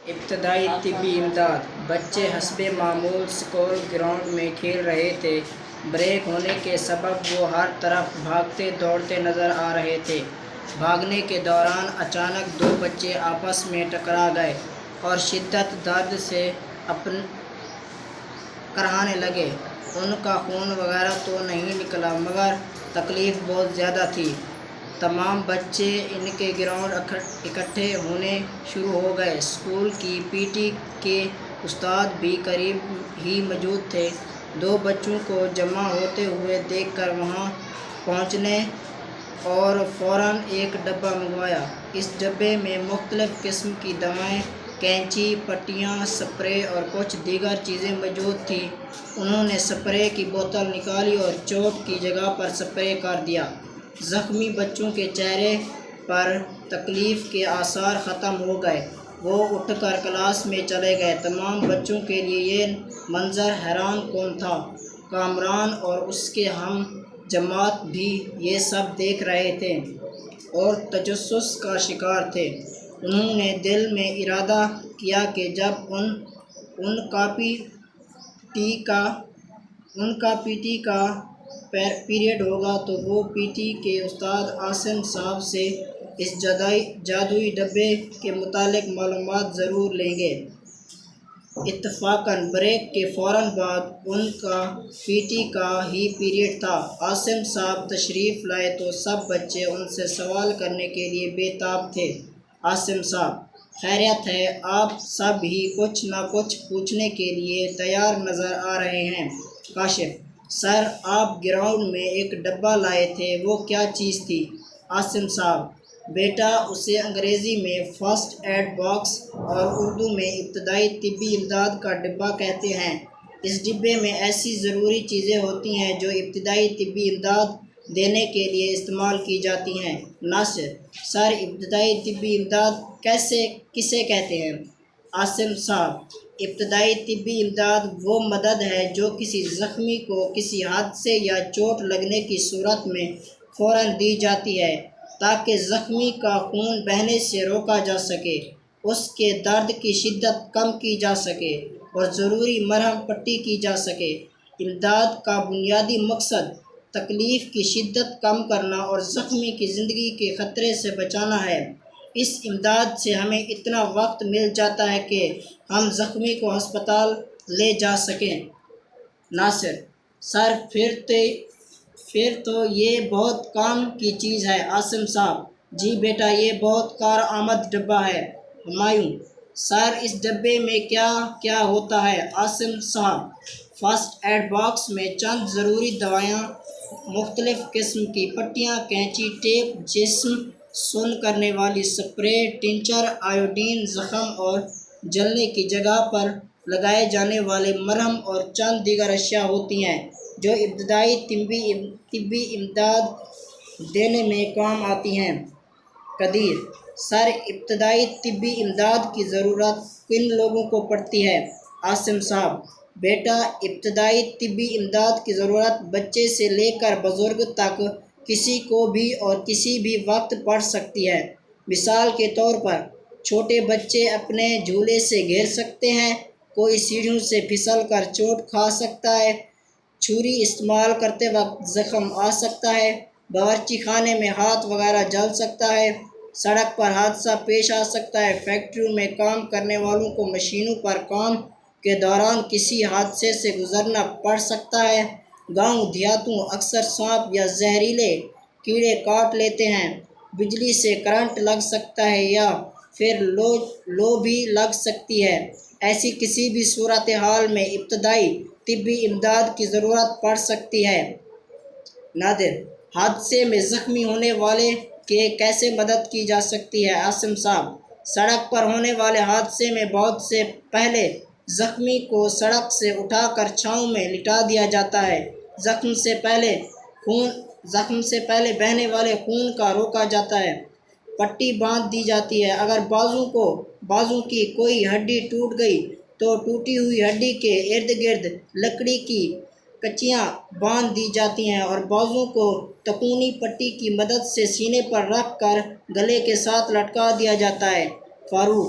ابتدائی طبی امداد۔ بچے حسب معمول اسکول گراؤنڈ میں کھیل رہے تھے۔ بریک ہونے کے سبب وہ ہر طرف بھاگتے دوڑتے نظر آ رہے تھے۔ بھاگنے کے دوران اچانک دو بچے آپس میں ٹکرا گئے اور شدید درد سے کراہنے لگے۔ ان کا خون وغیرہ تو نہیں نکلا مگر تکلیف بہت زیادہ تھی۔ تمام بچے ان کے گراؤنڈ اکٹھے ہونے شروع ہو گئے۔ اسکول کی پی ٹی کے استاد بھی قریب ہی موجود تھے۔ دو بچوں کو جمع ہوتے ہوئے دیکھ کر وہاں پہنچنے اور فوراً ایک ڈبہ منگوایا۔ اس ڈبے میں مختلف قسم کی دوائیں، کینچی، پٹیاں، اسپرے اور کچھ دیگر چیزیں موجود تھیں۔ انہوں نے اسپرے کی بوتل نکالی اور چوٹ کی جگہ پر اسپرے کر دیا۔ زخمی بچوں کے چہرے پر تکلیف کے آثار ختم ہو گئے۔ وہ اٹھ کر کلاس میں چلے گئے۔ تمام بچوں کے لیے یہ منظر حیران کن تھا۔ کامران اور اس کے ہم جماعت بھی یہ سب دیکھ رہے تھے اور تجسس کا شکار تھے۔ انہوں نے دل میں ارادہ کیا کہ جب ان کا پی ٹی کا پیریڈ ہوگا تو وہ پی ٹی کے استاد عاصم صاحب سے اس جادوئی ڈبے کے متعلق معلومات ضرور لیں گے۔ اتفاقاً بریک کے فوراً بعد ان کا پی ٹی کا ہی پیریڈ تھا۔ عاصم صاحب تشریف لائے تو سب بچے ان سے سوال کرنے کے لیے بے تاب تھے۔ عاصم صاحب: خیریت ہے؟ آپ سب ہی کچھ نہ کچھ پوچھنے کے لیے تیار نظر آ رہے ہیں۔ کاشف: سر، آپ گراؤنڈ میں ایک ڈبہ لائے تھے، وہ کیا چیز تھی؟ عاصم صاحب: بیٹا، اسے انگریزی میں فرسٹ ایڈ باکس اور اردو میں ابتدائی طبی امداد کا ڈبہ کہتے ہیں۔ اس ڈبے میں ایسی ضروری چیزیں ہوتی ہیں جو ابتدائی طبی امداد دینے کے لیے استعمال کی جاتی ہیں۔ ناصر: سر، ابتدائی طبی امداد کسے کہتے ہیں؟ عاصم صاحب: ابتدائی طبی امداد وہ مدد ہے جو کسی زخمی کو کسی حادثے یا چوٹ لگنے کی صورت میں فوراً دی جاتی ہے تاکہ زخمی کا خون بہنے سے روکا جا سکے، اس کے درد کی شدت کم کی جا سکے اور ضروری مرہم پٹی کی جا سکے۔ امداد کا بنیادی مقصد تکلیف کی شدت کم کرنا اور زخمی کی زندگی کے خطرے سے بچانا ہے۔ اس امداد سے ہمیں اتنا وقت مل جاتا ہے کہ ہم زخمی کو ہسپتال لے جا سکیں۔ ناصر: سر، پھر تو یہ بہت کام کی چیز ہے۔ عاصم صاحب: جی بیٹا، یہ بہت کارآمد ڈبہ ہے۔ ہمایوں: سر، اس ڈبے میں کیا کیا ہوتا ہے؟ عاصم صاحب: فرسٹ ایڈ باکس میں چند ضروری دوائیں، مختلف قسم کی پٹیاں، کینچی، ٹیپ، جسم سن کرنے والی اسپرے، ٹنچر، آیوڈین، زخم اور جلنے کی جگہ پر لگائے جانے والے مرہم اور چند دیگر اشیاء ہوتی ہیں جو ابتدائی طبی امداد دینے میں کام آتی ہیں۔ قدیر: سر، ابتدائی طبی امداد کی ضرورت کن لوگوں کو پڑتی ہے؟ عاصم صاحب: بیٹا، ابتدائی طبی امداد کی ضرورت بچے سے لے کر بزرگ تک کسی کو بھی اور کسی بھی وقت پڑ سکتی ہے۔ مثال کے طور پر چھوٹے بچے اپنے جھولے سے گر سکتے ہیں، کوئی سیڑھیوں سے پھسل کر چوٹ کھا سکتا ہے، چھری استعمال کرتے وقت زخم آ سکتا ہے، باورچی خانے میں ہاتھ وغیرہ جل سکتا ہے، سڑک پر حادثہ پیش آ سکتا ہے، فیکٹریوں میں کام کرنے والوں کو مشینوں پر کام کے دوران کسی حادثے سے گزرنا پڑ سکتا ہے، گاؤں دیہاتوں اکثر سانپ یا زہریلے کیڑے کاٹ لیتے ہیں، بجلی سے کرنٹ لگ سکتا ہے یا پھر لو بھی لگ سکتی ہے۔ ایسی کسی بھی صورتحال میں ابتدائی طبی امداد کی ضرورت پڑ سکتی ہے۔ نادر: حادثے میں زخمی ہونے والے کی کیسے مدد کی جا سکتی ہے؟ عاصم صاحب: سڑک پر ہونے والے حادثے میں بہت سے پہلے زخمی کو سڑک سے اٹھا کر چھاؤں میں لٹا دیا جاتا ہے۔ زخم سے پہلے بہنے والے خون کا روکا جاتا ہے، پٹی باندھ دی جاتی ہے۔ اگر بازو کی کوئی ہڈی ٹوٹ گئی تو ٹوٹی ہوئی ہڈی کے ارد گرد لکڑی کی کچیاں باندھ دی جاتی ہیں اور بازو کو تکونی پٹی کی مدد سے سینے پر رکھ کر گلے کے ساتھ لٹکا دیا جاتا ہے۔ فاروق: